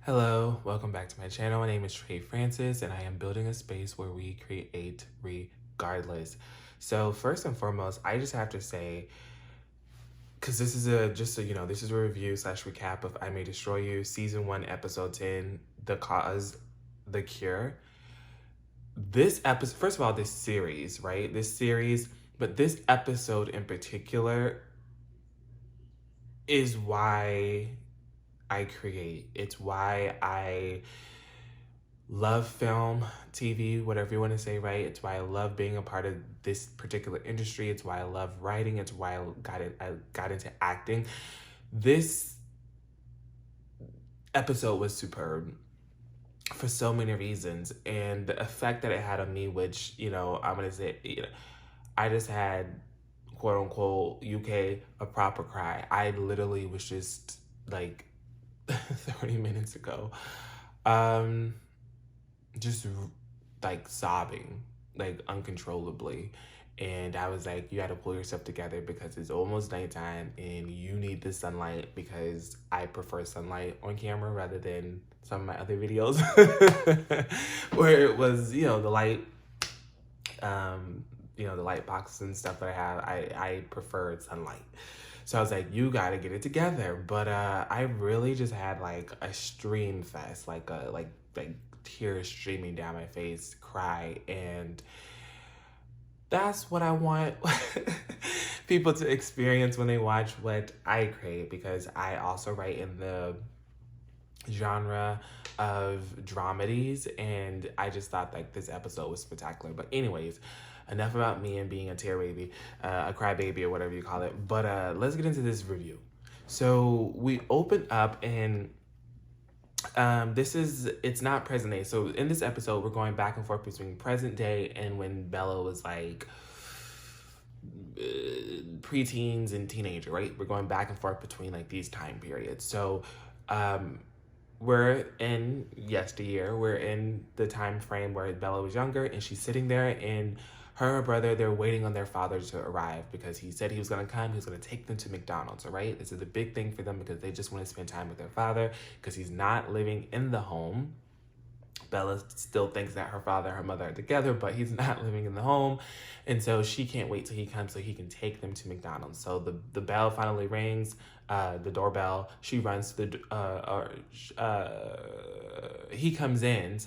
Hello, welcome back to my channel. My name is Trey Francis, and I am building a space where we create regardless. So first and foremost, I just have to say, because this is this is a review slash recap of I May Destroy You, season 1, episode 10, The Cause, The Cure. This episode, first of all, this series, right? This series, but this episode in particular is why I create. It's why I love film, TV, whatever you want to say, right? It's why I love being a part of this particular industry. It's why I love writing. It's why I got into acting. This episode was superb for so many reasons, and the effect that it had on me, which I'm gonna say, I just had quote unquote UK a proper cry. I literally was just like 30 minutes ago. Just like sobbing, like uncontrollably. And I was like, you got to pull yourself together because it's almost nighttime and you need the sunlight, because I prefer sunlight on camera rather than some of my other videos where it was, the light, the light boxes and stuff that I have. I prefer sunlight. So I was like, you got to get it together. But I really just had like a stream fest, like tears streaming down my face, cry, and that's what I want people to experience when they watch what I create, because I also write in the genre of dramedies, and I just thought like this episode was spectacular. But anyways, enough about me and being a tear baby, a cry baby, or whatever you call it. But let's get into this review. So we open up and it's not present day. So in this episode, we're going back and forth between present day and when Bella was like preteens and teenager, right? We're going back and forth between like these time periods. So we're in yesteryear. We're in the time frame where Bella was younger, and she's sitting there, and her and her brother, they're waiting on their father to arrive because he said he was going to come. He was going to take them to McDonald's, all right? This is a big thing for them because they just want to spend time with their father because he's not living in the home. Bella still thinks that her father and her mother are together, but he's not living in the home. And so she can't wait till he comes so he can take them to McDonald's. So the bell finally rings, the doorbell. She runs to he comes in,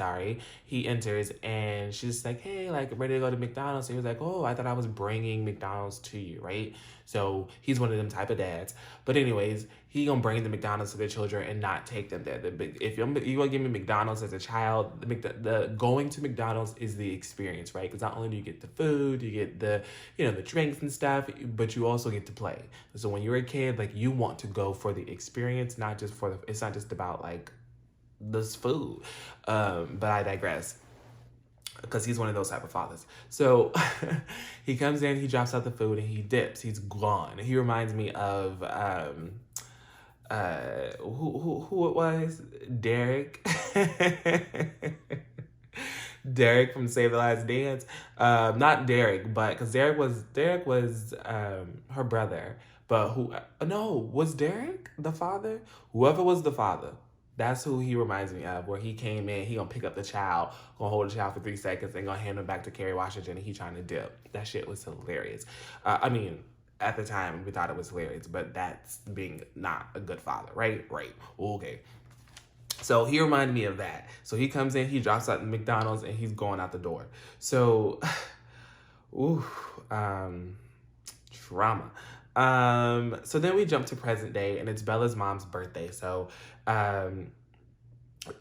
he enters, and she's just like, hey, like, ready to go to McDonald's. So he was like, oh, I thought I was bringing McDonald's to you, right? So he's one of them type of dads. But anyways, he gonna bring the McDonald's to their children and not take them there. If you're gonna give me McDonald's as a child, the going to McDonald's is the experience, right? Because not only do you get the food, you get the the drinks and stuff, but you also get to play. So when you're a kid, like, you want to go for the experience, not just for it's not just about like this food. But I digress, because he's one of those type of fathers. So he comes in, he drops out the food, and he dips. He's gone. He reminds me of who it was? Derek. Derek from Save the Last Dance. Not Derek, but because Derek was her brother. But was Derek the father? Whoever was the father, that's who he reminds me of, where he came in, he gonna pick up the child, gonna hold the child for 3 seconds, and gonna hand him back to Kerry Washington, and he trying to dip. That shit was hilarious. At the time, we thought it was hilarious, but that's being not a good father, right? Right. Okay. So he reminded me of that. So he comes in, he drops out the McDonald's, and he's going out the door. So, trauma. So then we jump to present day, and it's Bella's mom's birthday. So,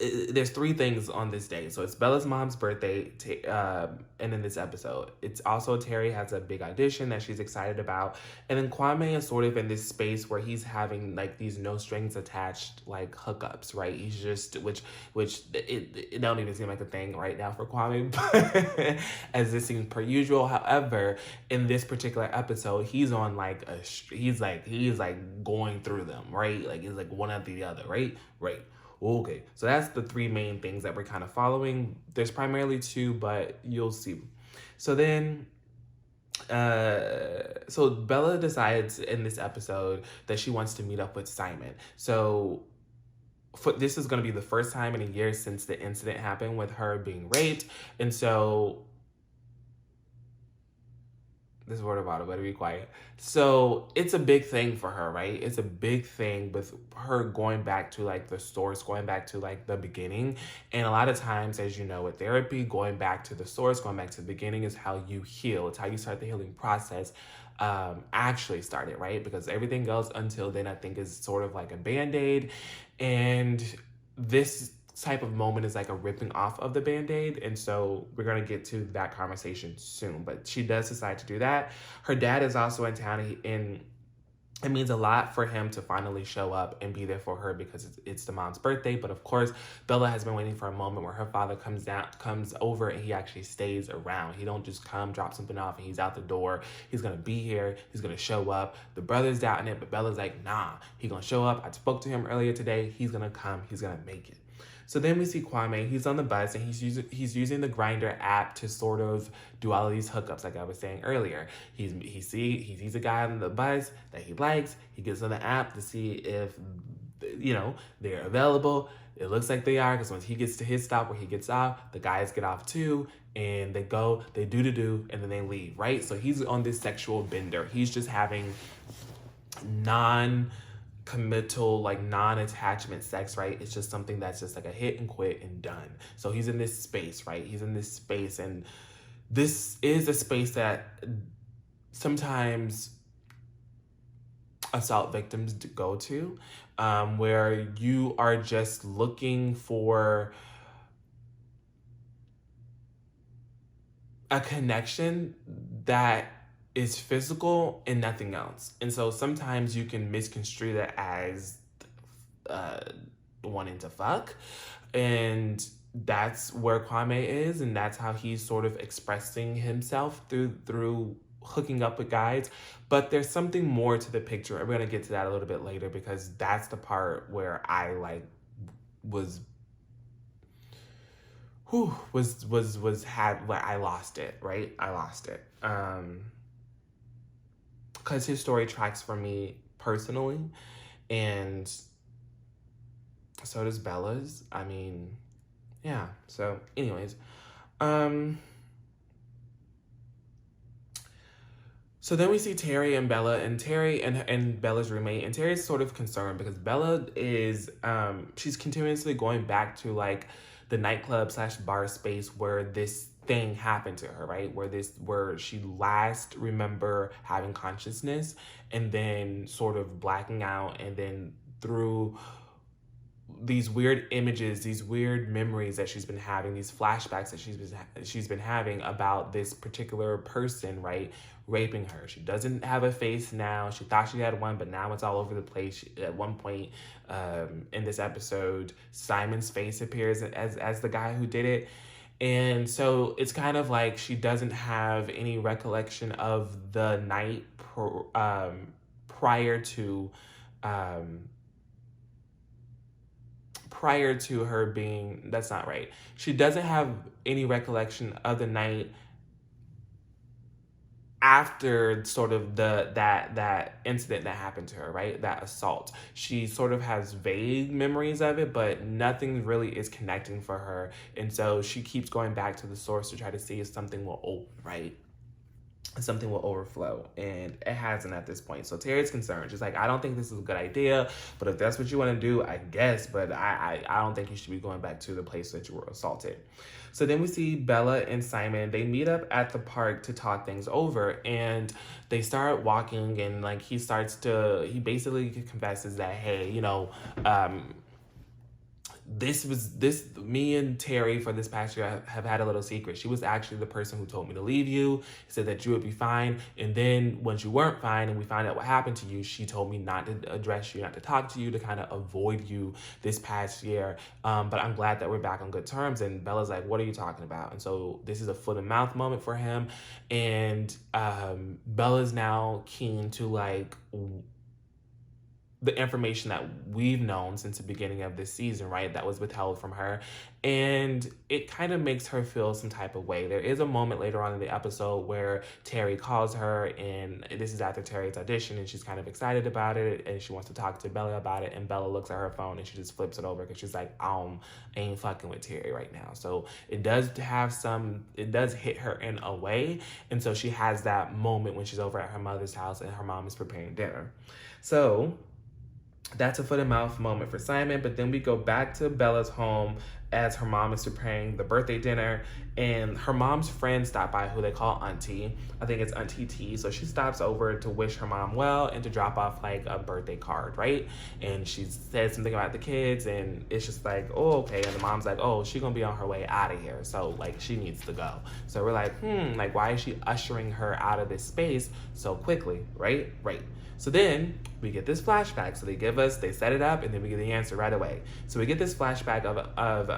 there's 3 things on this day. So it's Bella's mom's birthday, and in this episode, it's also Terry has a big audition that she's excited about, and then Kwame is sort of in this space where he's having like these no strings attached like hookups, right? He's just which it don't even seem like a thing right now for Kwame, but as this seems per usual. However, in this particular episode, he's on like he's going through them, right? Like it's like one after the other, right? Okay, so that's the 3 main things that we're kind of following. There's primarily 2, but you'll see. So then, so Bella decides in this episode that she wants to meet up with Simon. So this is going to be the first time in a year since the incident happened with her being raped. And so this water bottle better be quiet. So it's a big thing for her, right? It's a big thing with her going back to like the source, going back to like the beginning. And a lot of times, as you know, with therapy, going back to the source, going back to the beginning is how you heal. It's how you start the healing process actually started, right? Because everything else until then, I think, is sort of like a band-aid. And this type of moment is like a ripping off of the band-aid, and so we're going to get to that conversation soon. But she does decide to do that. Her dad is also in town, and it means a lot for him to finally show up and be there for her because it's the mom's birthday. But of course, Bella has been waiting for a moment where her father comes over, and he actually stays around. He don't just come, drop something off, and he's out the door. He's gonna be here. He's gonna show up. The brother's doubting it, but Bella's like, nah, he's gonna show up. I spoke to him earlier today. He's gonna come. He's gonna make it. So then we see Kwame. He's on the bus, and he's using the Grindr app to sort of do all of these hookups, like I was saying earlier. He sees a guy on the bus that he likes. He gets on the app to see if they're available. It looks like they are, because once he gets to his stop where he gets off, the guys get off too, and they do, and then they leave, right? So he's on this sexual bender. He's just having non-committal, like non-attachment sex, right? It's just something that's just like a hit and quit and done. So he's in this space, right? He's in this space, and this is a space that sometimes assault victims go to, where you are just looking for a connection that is physical and nothing else. And so sometimes you can misconstrue that as wanting to fuck. And that's where Kwame is, and that's how he's sort of expressing himself through hooking up with guys. But there's something more to the picture. We're gonna get to that a little bit later, because that's the part where I I lost it, right? I lost it. Because his story tracks for me personally, and so does Bella's. I mean, yeah. So anyways, so then we see Terry and Bella, and Terry and Bella's roommate, and Terry's sort of concerned because Bella is, she's continuously going back to like the nightclub / bar space where this thing happened to her, right? Where she last remember having consciousness, and then sort of blacking out, and then through these weird images, these weird memories that she's been having, these flashbacks that she's been having about this particular person, right, raping her. She doesn't have a face now. She thought she had one, but now it's all over the place. At one point in this episode, Simon's face appears as the guy who did it. And so it's kind of like she doesn't have any recollection of the night prior to her being, that's not right. She doesn't have any recollection of the night after sort of that incident that happened to her, right? That assault. She sort of has vague memories of it, but nothing really is connecting for her. And so she keeps going back to the source to try to see if something will open, right? Something will overflow, and it hasn't at this point. So Terry's concerned. She's like, I don't think this is a good idea, but if that's what you want to do, I guess, but I don't think you should be going back to the place that you were assaulted. So then we see Bella and Simon. They meet up at the park to talk things over, and they start walking, and like he basically confesses that, hey, me and Terry for this past year have had a little secret. She was actually the person who told me to leave you, said that you would be fine. And then once you weren't fine and we found out what happened to you, she told me not to address you, not to talk to you, to kind of avoid you this past year. But I'm glad that we're back on good terms. And Bella's like, what are you talking about? And so this is a foot and mouth moment for him. And Bella's now keen to like the information that we've known since the beginning of this season, right? That was withheld from her. And it kind of makes her feel some type of way. There is a moment later on in the episode where Terry calls her, and this is after Terry's audition, and she's kind of excited about it, and she wants to talk to Bella about it, and Bella looks at her phone and she just flips it over because she's like, I ain't fucking with Terry right now. So it does hit her in a way. And so she has that moment when she's over at her mother's house and her mom is preparing dinner. So that's a foot and mouth moment for Simon. But then we go back to Bella's home as her mom is preparing the birthday dinner, and her mom's friend stopped by, who they call Auntie. I think it's Auntie T. So she stops over to wish her mom well and to drop off like a birthday card, right? And she says something about the kids, and it's just like, oh, okay. And the mom's like, oh, she's gonna be on her way out of here, so like she needs to go. So we're like, like why is she ushering her out of this space so quickly, right? So then we get this flashback. So they set it up, and then we get the answer right away. So we get this flashback of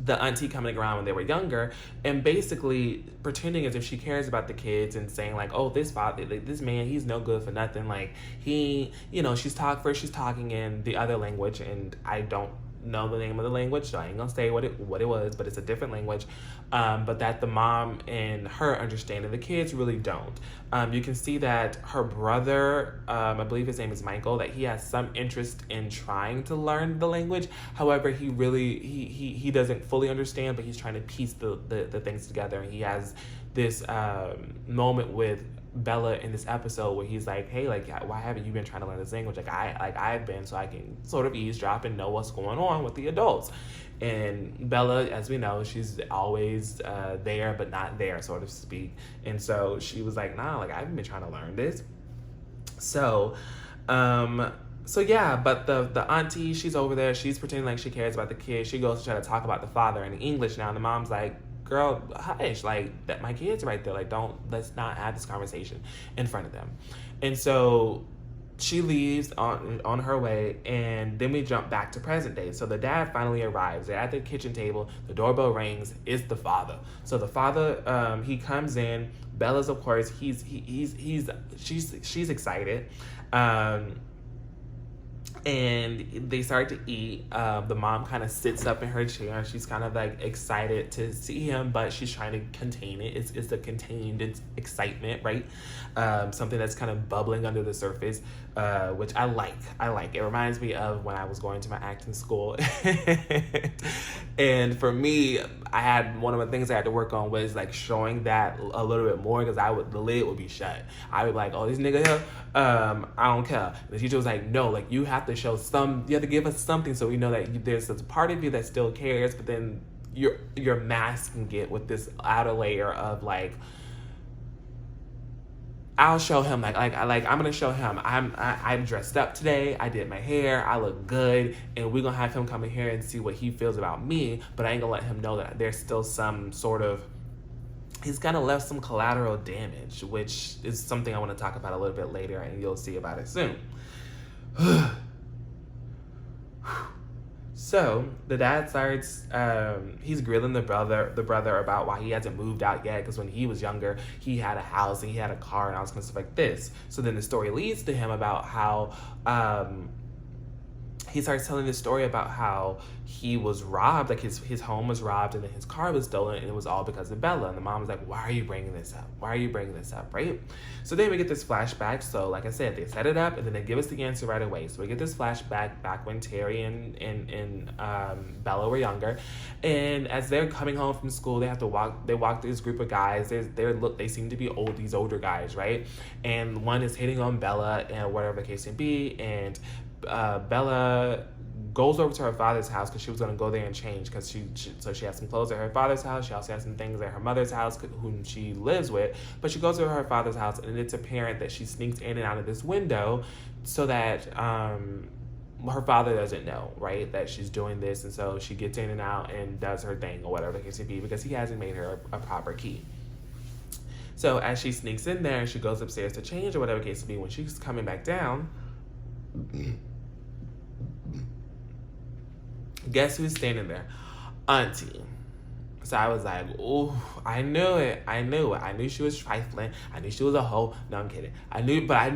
the auntie coming around when they were younger, and basically pretending as if she cares about the kids and saying like, oh, this man, he's no good for nothing. Like she's talking in the other language, and I don't know the name of the language, so I ain't gonna say what it was, but it's a different language. But that the mom and her understand, and the kids really don't. You can see that her brother, I believe his name is Michael, that he has some interest in trying to learn the language. However, he doesn't fully understand, but he's trying to piece the things together. And he has this moment with Bella in this episode where he's like, hey, like, why haven't you been trying to learn this language? I've been, so I can sort of eavesdrop and know what's going on with the adults. And Bella, as we know, she's always there but not there, so to speak. And so she was like, nah, like, I haven't been trying to learn this. So yeah, but the auntie, she's over there, she's pretending like she cares about the kids. She goes to try to talk about the father in English now, and the mom's like, girl, hush, like, that my kid's right there, like, let's not have this conversation in front of them. And so she leaves on her way, and then we jump back to present day. So the dad finally arrives. They're at the kitchen table, the doorbell rings, it's the father. So the father, he comes in. Bella's, of course, she's excited. And they start to eat. The mom kind of sits up in her chair. She's kind of like excited to see him, but she's trying to contain it. It's a contained excitement, right? Something that's kind of bubbling under the surface, which I like. It reminds me of when I was going to my acting school. And for me, I had one of the things I had to work on was like showing that a little bit more, because the lid would be shut. I would be like, oh, this nigga here, I don't care. And the teacher was like, no, like, you have to show you have to give us something so we know that there's a part of you that still cares, but then you're masking it with this outer layer of like, I'll show him like I'm gonna show him I'm dressed up today, I did my hair, I look good, and we're gonna have him come in here and see what he feels about me, but I ain't gonna let him know that there's still some sort of, he's kind of left some collateral damage, which is something I want to talk about a little bit later, and you'll see about it soon. So the dad starts, he's grilling the brother about why he hasn't moved out yet, because when he was younger, he had a house and he had a car and all this kind of stuff like this. So then the story leads to him about how he starts telling this story about how he was robbed, like his home was robbed, and then his car was stolen, and it was all because of Bella. And the mom was like, why are you bringing this up? Why are you bringing this up, right? So then we get this flashback. So like I said, they set it up, and then they give us the answer right away. So we get this flashback back when Terry and Bella were younger. And as they're coming home from school, they walk through this group of guys. They seem to be these older guys, right? And one is hitting on Bella, and whatever the case may be, and Bella goes over to her father's house because she was going to go there and change, because she has some clothes at her father's house. She also has some things at her mother's house, whom she lives with, but she goes to her father's house, and it's apparent that she sneaks in and out of this window so that her father doesn't know, right, that she's doing this. And so she gets in and out and does her thing, or whatever the case may be, because he hasn't made her a proper key. So as she sneaks in there and she goes upstairs to change, or whatever the case may be, when she's coming back down, guess who's standing there? Auntie. So I was like, oh, I knew it. I knew she was trifling. I knew she was a hoe. No, I'm kidding. I knew I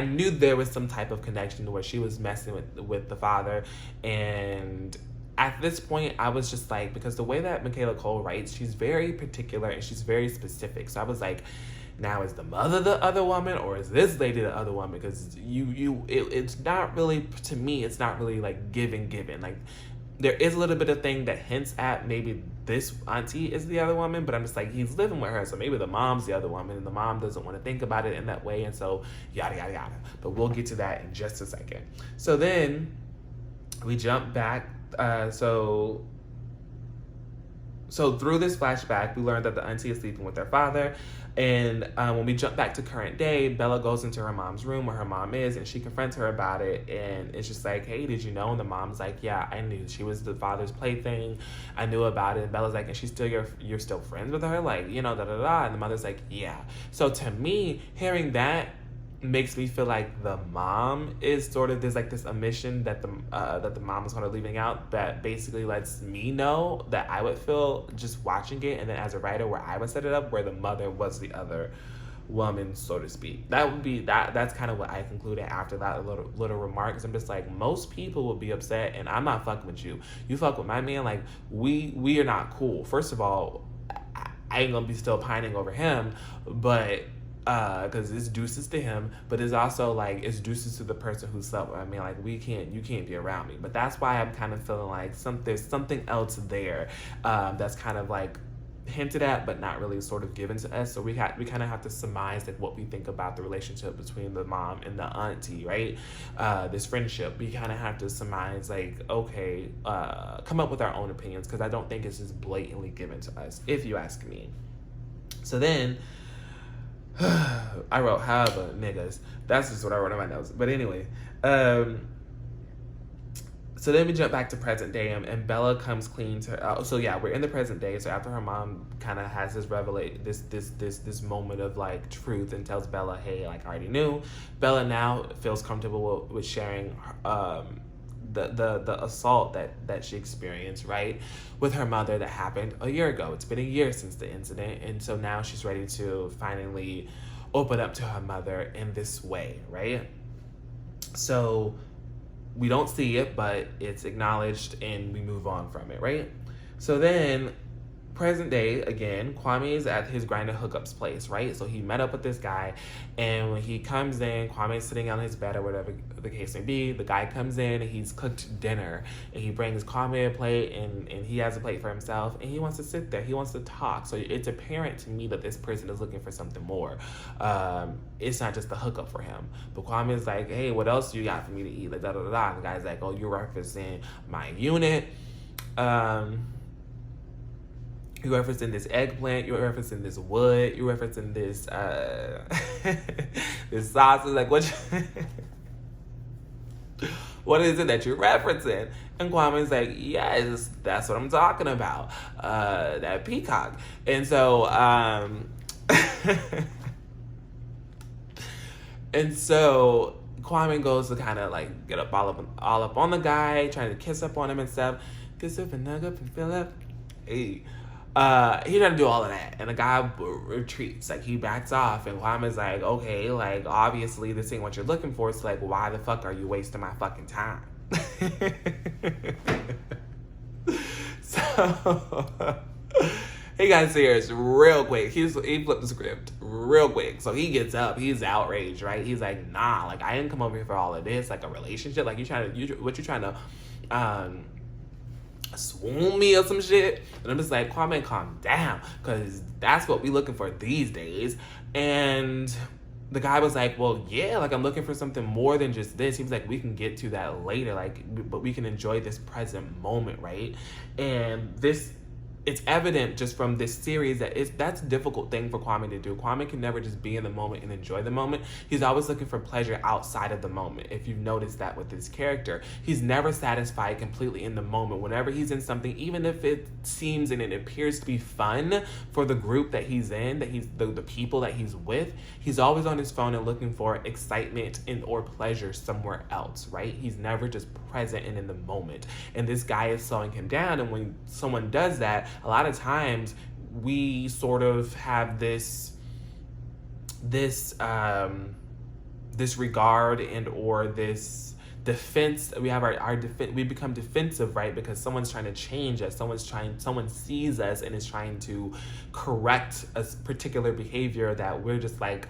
knew there was some type of connection where she was messing with the father. And at this point, I was just like, because the way that Michaela Cole writes, she's very particular and she's very specific. So I was like, now is the mother the other woman, or is this lady the other woman? Because it's not really, to me, it's not really like given. Like, there is a little bit of thing that hints at maybe this auntie is the other woman, but I'm just like, he's living with her, so maybe the mom's the other woman, and the mom doesn't want to think about it in that way, and so yada yada yada. But we'll get to that in just a second. So then we jump back. So through this flashback, we learned that the auntie is sleeping with their father. And when we jump back to current day, Bella goes into her mom's room where her mom is, and she confronts her about it. And it's just like, hey, did you know? And the mom's like, yeah, I knew. She was the father's plaything. I knew about it. And Bella's like, and she's still you're still friends with her? Like, da da da. And the mother's like, yeah. So to me, hearing that makes me feel like the mom is sort of, there's like this omission that the mom is kind of leaving out that basically lets me know that I would feel just watching it, and then as a writer where I would set it up where the mother was the other woman, so to speak. That would be that's kind of what I concluded after that little remark, because I'm just like, most people would be upset, and I'm not fucking with you. You fuck with my man, like we are not cool. First of all, I ain't gonna be still pining over him, but because it's deuces to him, but it's also like it's deuces to the person who slept with. I mean, like, you can't be around me. But that's why I'm kind of feeling like there's something else there that's kind of like hinted at, but not really sort of given to us. So we kind of have to surmise like what we think about the relationship between the mom and the auntie, right? This friendship. We kind of have to surmise like, okay, come up with our own opinions, because I don't think it's just blatantly given to us, if you ask me. So then I wrote, however, niggas. That's just what I wrote in my notes. But anyway, so then we jump back to present day, and Bella comes clean to. So yeah, we're in the present day. So after her mom kind of has this this moment of like truth and tells Bella, hey, like I already knew. Bella now feels comfortable with sharing the assault that she experienced, right, with her mother that happened a year ago. It's been a year since the incident, and so now she's ready to finally open up to her mother in this way, right? So we don't see it, but it's acknowledged, and we move on from it, right? So then, present day, again, Kwame is at his Grindr hookups place, right? So he met up with this guy, and when he comes in, Kwame's sitting on his bed or whatever the case may be. The guy comes in, and he's cooked dinner, and he brings Kwame a plate, and he has a plate for himself, and he wants to sit there. He wants to talk. So it's apparent to me that this person is looking for something more. It's not just the hookup for him. But Kwame is like, hey, what else do you got for me to eat? Like, da da da da. And the guy's like, oh, you're referencing my unit. You're referencing this eggplant, you're referencing this wood, you're referencing this this sausage, like what is it that you're referencing? And Kwame's like, yes, that's what I'm talking about. That peacock. And so and so Kwame goes to kind of like get up all up on the guy, trying to kiss up on him and stuff. Kiss up and nug up and fill up. Hey. He doesn't do all of that, and the guy retreats, like he backs off, and Kwame's like, okay, like obviously this ain't what you're looking for, so like why the fuck are you wasting my fucking time? So he got serious real quick. He flipped the script real quick. So he gets up, he's outraged, right? He's like, nah, like I didn't come over here for all of this, like a relationship, like you trying to swoon me or some shit. And I'm just like, Kwame, calm down, because that's what we looking for these days. And the guy was like, well, yeah, like I'm looking for something more than just this. He was like, we can get to that later, like, but we can enjoy this present moment, right? And this it's evident just from this series that that's a difficult thing for Kwame to do. Kwame can never just be in the moment and enjoy the moment. He's always looking for pleasure outside of the moment. If you've noticed that with his character, he's never satisfied completely in the moment. Whenever he's in something, even if it seems and it appears to be fun for the group that he's in, that he's the people that he's with, he's always on his phone and looking for excitement and or pleasure somewhere else, right? He's never just present and in the moment. And this guy is slowing him down. And when someone does that, a lot of times we sort of have this regard and or this defense. We have we become defensive, right? Because someone's trying to change us. Someone sees us and is trying to correct a particular behavior that we're just like,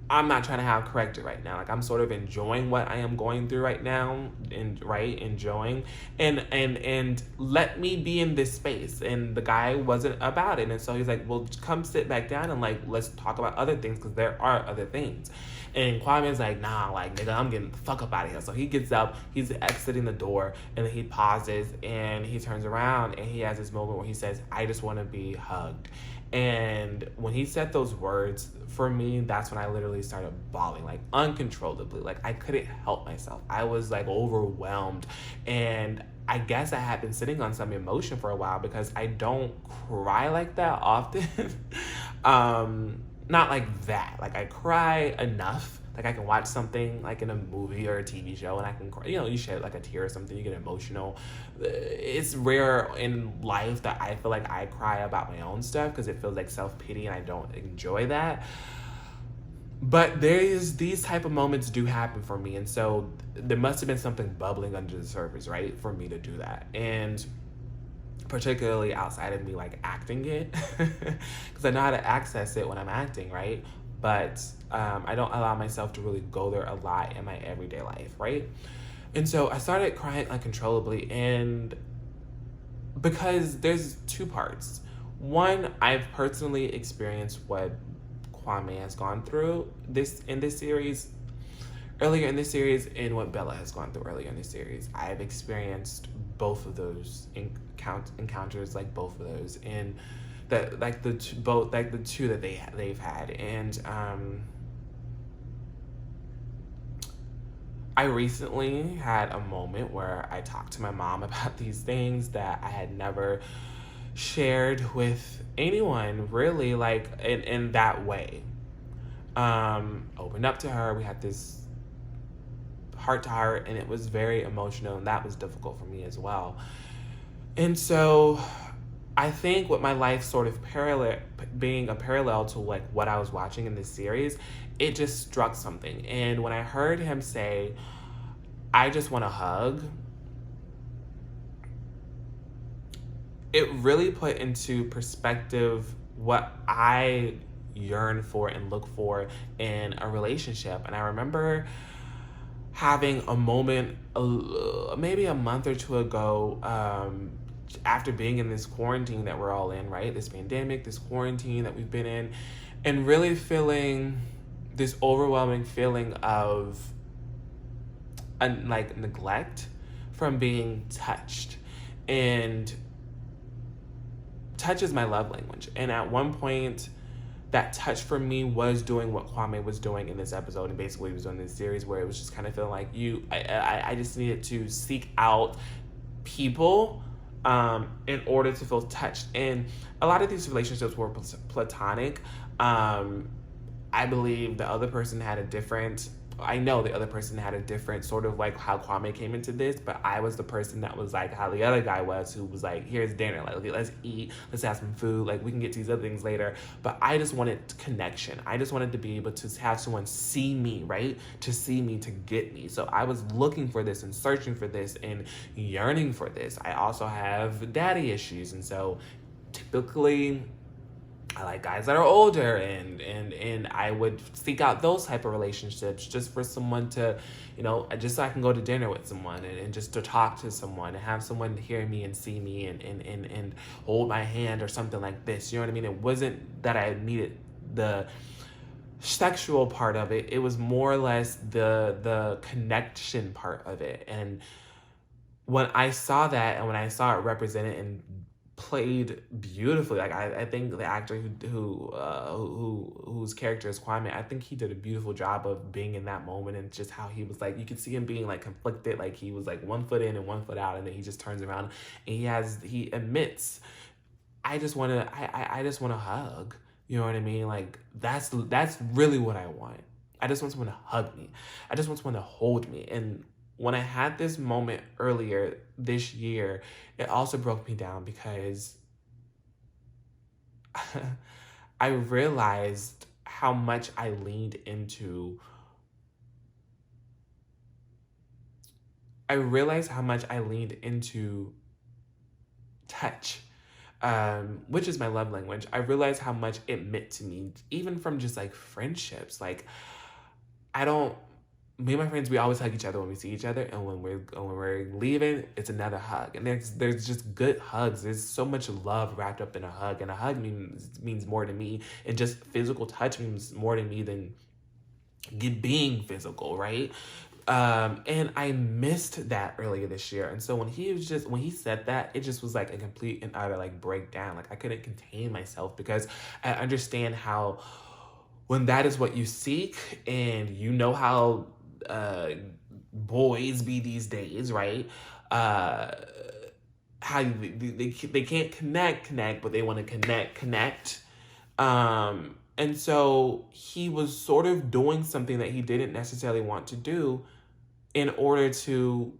I'm not trying to have corrected right now. Like, I'm sort of enjoying what I am going through right now, and enjoying, and let me be in this space. And the guy wasn't about it, and so he's like, well, come sit back down and like let's talk about other things, because there are other things. And Kwame's like, nah, like, nigga, I'm getting the fuck up out of here. So he gets up, he's exiting the door, and then he pauses and he turns around and he has this moment where he says, I just want to be hugged. And when he said those words, for me, that's when I literally started bawling, like uncontrollably. Like, I couldn't help myself. I was like overwhelmed. And I guess I had been sitting on some emotion for a while, because I don't cry like that often. Not like that. Like, I cry enough. Like, I can watch something like in a movie or a TV show and I can cry. You know, you shed like a tear or something, you get emotional. It's rare in life that I feel like I cry about my own stuff, because it feels like self-pity and I don't enjoy that. But these type of moments do happen for me. And so there must have been something bubbling under the surface, right, for me to do that. And particularly outside of me like acting it, because I know how to access it when I'm acting, right? But I don't allow myself to really go there a lot in my everyday life, right? And so I started crying uncontrollably, and because there's two parts. One, I've personally experienced what Kwame has gone through in this series, earlier in this series, and what Bella has gone through earlier in this series. I've experienced both of those encounters, like both of those, and that like the two that they've had. And I recently had a moment where I talked to my mom about these things that I had never shared with anyone, really, like in that way. Opened up to her. We had this heart to heart, and it was very emotional, and that was difficult for me as well. And so I think with my life sort of being a parallel to like what I was watching in this series, it just struck something. And when I heard him say, I just want a hug, it really put into perspective what I yearn for and look for in a relationship. And I remember having a moment maybe a month or two ago, after being in this quarantine that we're all in, right? This pandemic, this quarantine that we've been in, and really feeling this overwhelming feeling of like neglect from being touched. And touch is my love language. And at one point, that touch for me was doing what Kwame was doing in this episode, and basically he was doing this series where it was just kind of feeling like I just needed to seek out people in order to feel touched. And a lot of these relationships were platonic. I believe the other person had a different sort of like how Kwame came into this, but I was the person that was like how the other guy was, who was like, here's dinner, like, okay, let's eat, let's have some food, like we can get to these other things later. But I just wanted connection. I just wanted to be able to have someone see me, right? To see me, to get me. So I was looking for this and searching for this and yearning for this. I also have daddy issues, and so typically I like guys that are older, and I would seek out those type of relationships just for someone to, you know, just so I can go to dinner with someone and just to talk to someone and have someone hear me and see me and hold my hand or something like this. You know what I mean? It wasn't that I needed the sexual part of it. It was more or less the connection part of it. And when I saw that, and when I saw it represented in played beautifully. Like I think the actor whose character is Kwame, I think he did a beautiful job of being in that moment, and just how he was like, you could see him being like conflicted, like he was like 1 foot in and 1 foot out, and then he just turns around and he admits, I just wanna hug. You know what I mean? Like that's really what I want. I just want someone to hug me. I just want someone to hold me. And when I had this moment earlier this year, it also broke me down because I realized how much I leaned into touch, which is my love language. I realized how much it meant to me, even from just like friendships. Like me and my friends, we always hug each other when we see each other, and when we're leaving, it's another hug. And there's just good hugs. There's so much love wrapped up in a hug, and a hug means more to me, and just physical touch means more to me than being physical, right? And I missed that earlier this year. And so when he said that, it just was like a complete and utter like breakdown. Like I couldn't contain myself, because I understand how when that is what you seek, and you know how boys be these days, right? How they can't connect, but they want to connect. And so he was sort of doing something that he didn't necessarily want to do in order to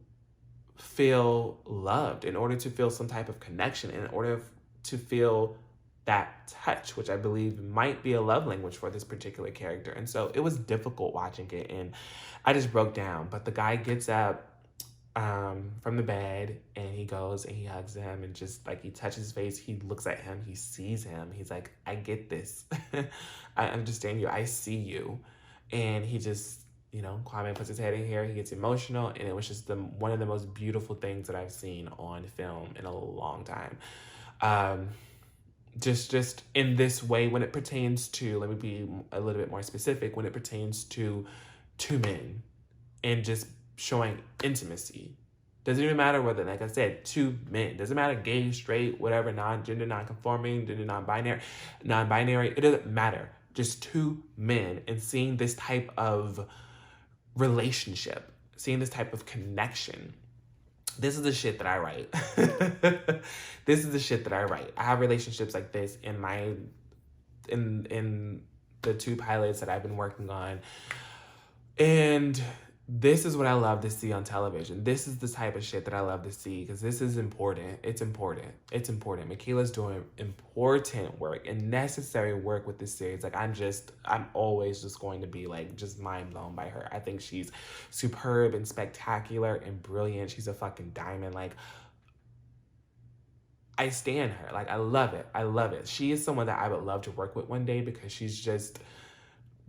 feel loved, in order to feel some type of connection, in order to feel that touch, which I believe might be a love language for this particular character. And so it was difficult watching it, and I just broke down. But the guy gets up from the bed, and he goes and he hugs him, and just like he touches his face, he looks at him, he sees him, he's like, I get this. I understand you, I see you. And he just, Kwame puts his head in here, he gets emotional, and it was just one of the most beautiful things that I've seen on film in a long time. Just in this way, when it pertains to, let me be a little bit more specific, when it pertains to two men and just showing intimacy. Doesn't even matter whether, like I said, two men. Doesn't matter gay, straight, whatever, non-gender, non-conforming, gender non-binary. It doesn't matter. Just two men, and seeing this type of relationship, seeing this type of connection. This is the shit that I write. This is the shit that I write. I have relationships like this in the 2 pilots that I've been working on. And this is what I love to see on television. This is the type of shit that I love to see, because this is important. It's important. It's important. Michaela's doing important work and necessary work with this series. Like I'm always just going to be like just mind blown by her. I think she's superb and spectacular and brilliant. She's a fucking diamond. Like I stand her. Like I love it. I love it. She is someone that I would love to work with one day, because she's just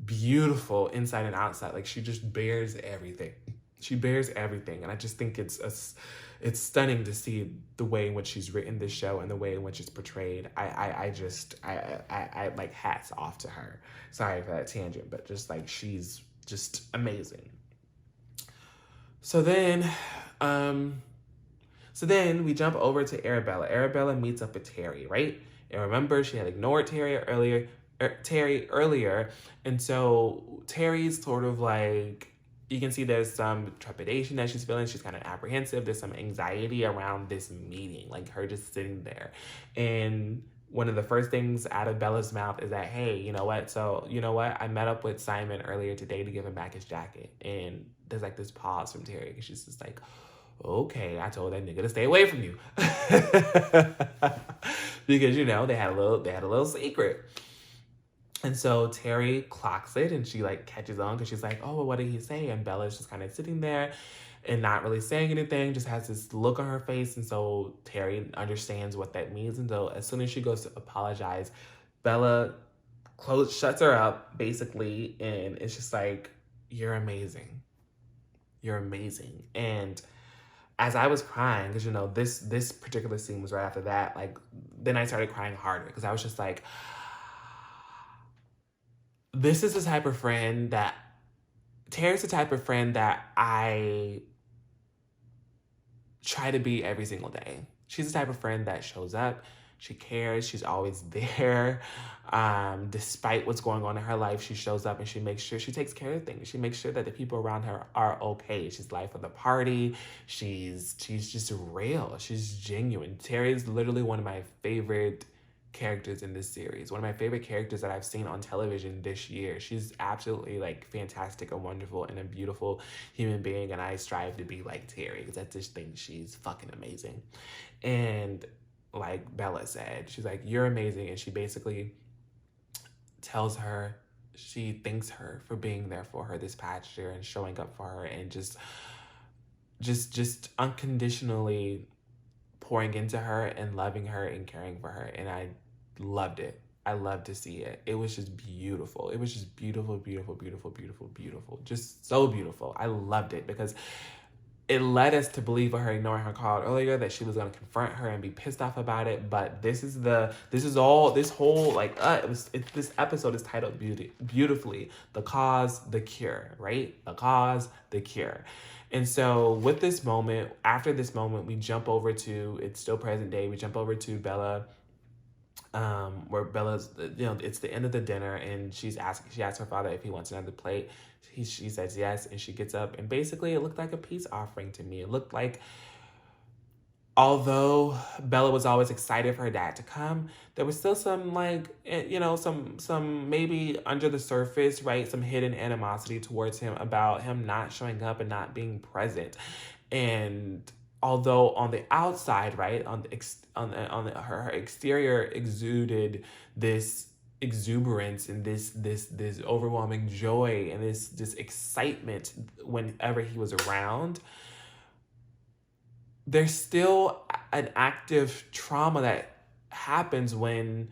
beautiful inside and outside. Like she just bears everything. She bears everything. And I just think it's stunning to see the way in which she's written this show and the way in which it's portrayed. I like hats off to her. Sorry for that tangent, but just like she's just amazing. So then we jump over to Arabella. Arabella meets up with Terry, right? And remember, she had ignored Terry earlier, and so Terry's sort of like, you can see there's some trepidation that she's feeling. She's kind of apprehensive. There's some anxiety around this meeting, like her just sitting there. And one of the first things out of Bella's mouth is that, hey, you know what? I met up with Simon earlier today to give him back his jacket. And there's like this pause from Terry, because she's just like, okay, I told that nigga to stay away from you. Because, they had a little secret. And so Terry clocks it, and she like catches on, because she's like, oh, well, what did he say? And Bella's just kind of sitting there and not really saying anything, just has this look on her face. And so Terry understands what that means. And so as soon as she goes to apologize, Bella shuts her up basically. And it's just like, you're amazing. You're amazing. And as I was crying, because, this particular scene was right after that, like, then I started crying harder, because I was just like, this is the type of friend that, Terry's the type of friend that I try to be every single day. She's the type of friend that shows up, She cares. She's always there. Despite what's going on in her life, she shows up and she makes sure she takes care of things. She makes sure that the people around her are okay. She's life of the party. She's just real. She's genuine. Terry is literally one of my favorite characters in this series. One of my favorite characters that I've seen on television this year. She's absolutely like fantastic and wonderful and a beautiful human being, and I strive to be like Terry because I just think she's fucking amazing. And like Bella said, she's like, you're amazing, and she basically tells her she thanks her for being there for her this past year and showing up for her and just unconditionally pouring into her and loving her and caring for her. And I loved it. I loved to see it. It was just beautiful. It was just beautiful, beautiful, beautiful, beautiful, beautiful. Just so beautiful. I loved it because it led us to believe with her ignoring her call earlier that she was going to confront her and be pissed off about it. But this episode is titled beautifully, The Cause, The Cure, right? The Cause, The Cure. And so with this moment, after this moment, we jump over to, it's still present day, we jump over to Bella, where Bella's, it's the end of the dinner, and she asks her father if he wants another plate. She says yes, and she gets up, and basically it looked like a peace offering to me. It looked like, although Bella was always excited for her dad to come, there was still some some maybe under the surface, right, some hidden animosity towards him about him not showing up and not being present. And although on the outside, right, her exterior exuded this exuberance and this overwhelming joy and this excitement whenever he was around, there's still an active trauma that happens when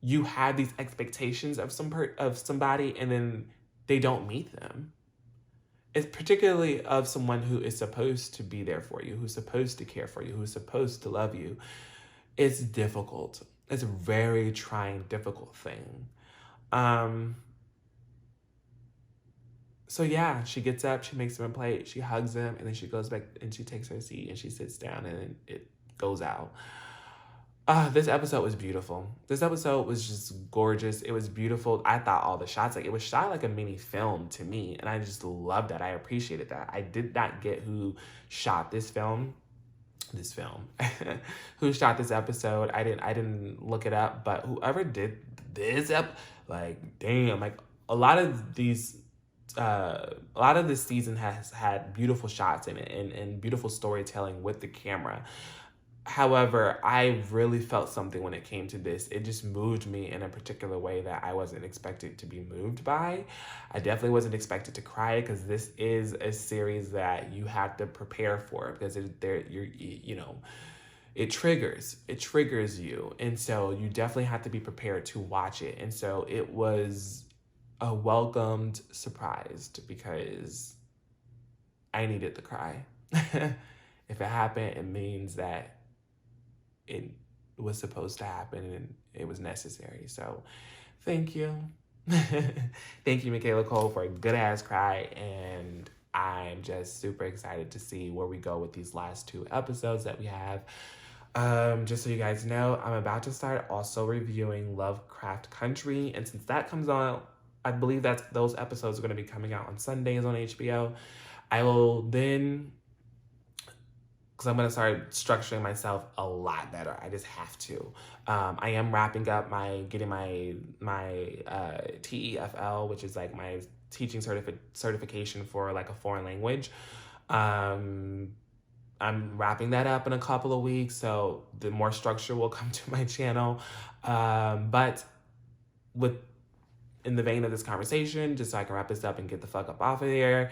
you have these expectations of somebody and then they don't meet them. It's particularly of someone who is supposed to be there for you, who's supposed to care for you, who's supposed to love you. It's difficult. It's a very trying, difficult thing. So yeah, she gets up, she makes him a plate, she hugs him, and then she goes back and she takes her seat and she sits down and it goes out. This episode was beautiful. This episode was just gorgeous. It was beautiful. I thought all the shots, like it was shot like a mini film to me, and I just loved that. I appreciated that. I did not get who shot this film, who shot this episode. I didn't look it up, but whoever did this like damn, like a lot of this season has had beautiful shots in it and beautiful storytelling with the camera. However, I really felt something when it came to this. It just moved me in a particular way that I wasn't expected to be moved by. I definitely wasn't expected to cry because this is a series that you have to prepare for because it triggers you. And so you definitely have to be prepared to watch it. And so it was a welcomed surprise because I needed to cry. If it happened, it means that it was supposed to happen and it was necessary. So thank you. Thank you, Michaela Cole, for a good ass cry. And I'm just super excited to see where we go with these last 2 episodes that we have. Just so you guys know, I'm about to start also reviewing Lovecraft Country. And since that comes on, I believe that those episodes are going to be coming out on Sundays on HBO. I will then, because I'm going to start structuring myself a lot better. I just have to. I am wrapping up getting my TEFL, which is like my teaching certification for like a foreign language. I'm wrapping that up in a couple of weeks, so the more structure will come to my channel. But in the vein of this conversation, just so I can wrap this up and get the fuck up off of there,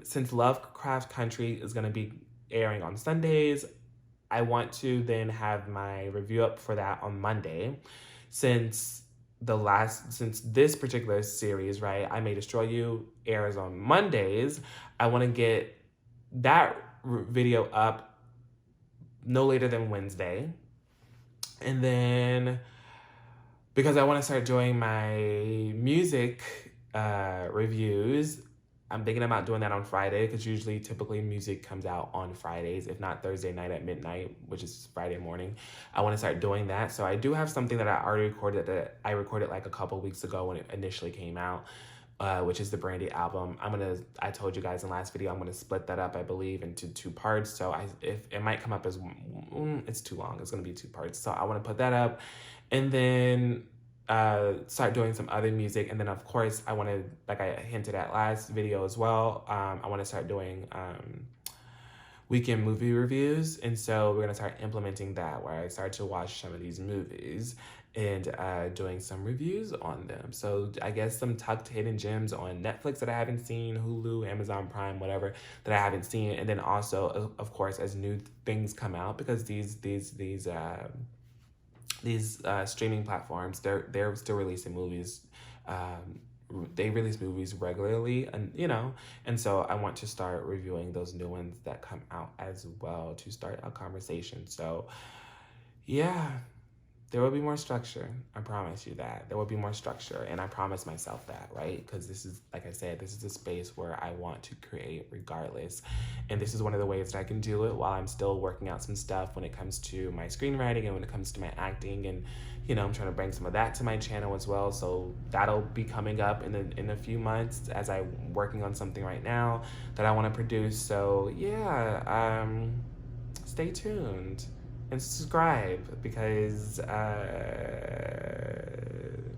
since Lovecraft Country is going to be airing on Sundays, I want to then have my review up for that on Monday. Since this particular series, right, I May Destroy You airs on Mondays, I want to get that video up no later than Wednesday. And then, because I want to start doing my music reviews, I'm thinking about doing that on Friday because typically music comes out on Fridays, if not Thursday night at midnight, which is Friday morning. I want to start doing that. So I do have something that I already recorded that I recorded like a couple weeks ago when it initially came out, which is the Brandy album. I told you guys in the last video, I'm gonna split that up, I believe, into 2 parts. So if it might come up as, it's too long. It's gonna be 2 parts. So I want to put that up, and then start doing some other music. And then of course I want to, like I hinted at last video as well, I want to start doing weekend movie reviews. And so we're gonna start implementing that, where I start to watch some of these movies and doing some reviews on them. So I guess some tucked hidden gems on Netflix that I haven't seen, Hulu, Amazon Prime, whatever, that I haven't seen. And then also of course as new things come out, because these streaming platforms, they're still releasing movies. They release movies regularly, and and so I want to start reviewing those new ones that come out as well, to start a conversation. So yeah, there will be more structure. I promise you that. There will be more structure, and I promise myself that, right? Because this is, like I said, this is a space where I want to create regardless. And this is one of the ways that I can do it while I'm still working out some stuff when it comes to my screenwriting and when it comes to my acting. And, I'm trying to bring some of that to my channel as well. So that'll be coming up in a few months, as I'm working on something right now that I want to produce. So yeah, stay tuned. And subscribe, because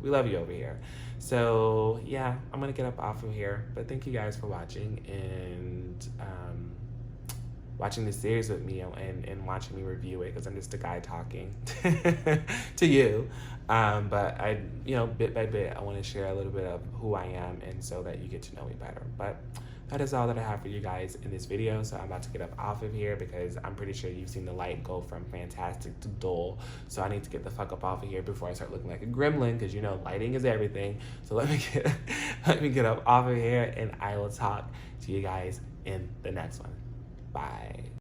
we love you over here. So yeah, I'm gonna get up off of here, but thank you guys for watching and watching this series with me, and watching me review it, because I'm just a guy talking to you. But I, bit by bit, I want to share a little bit of who I am, and so that you get to know me better. But that is all that I have for you guys in this video. So I'm about to get up off of here, because I'm pretty sure you've seen the light go from fantastic to dull. So I need to get the fuck up off of here before I start looking like a gremlin, because lighting is everything. So let me get up off of here, and I will talk to you guys in the next one. Bye.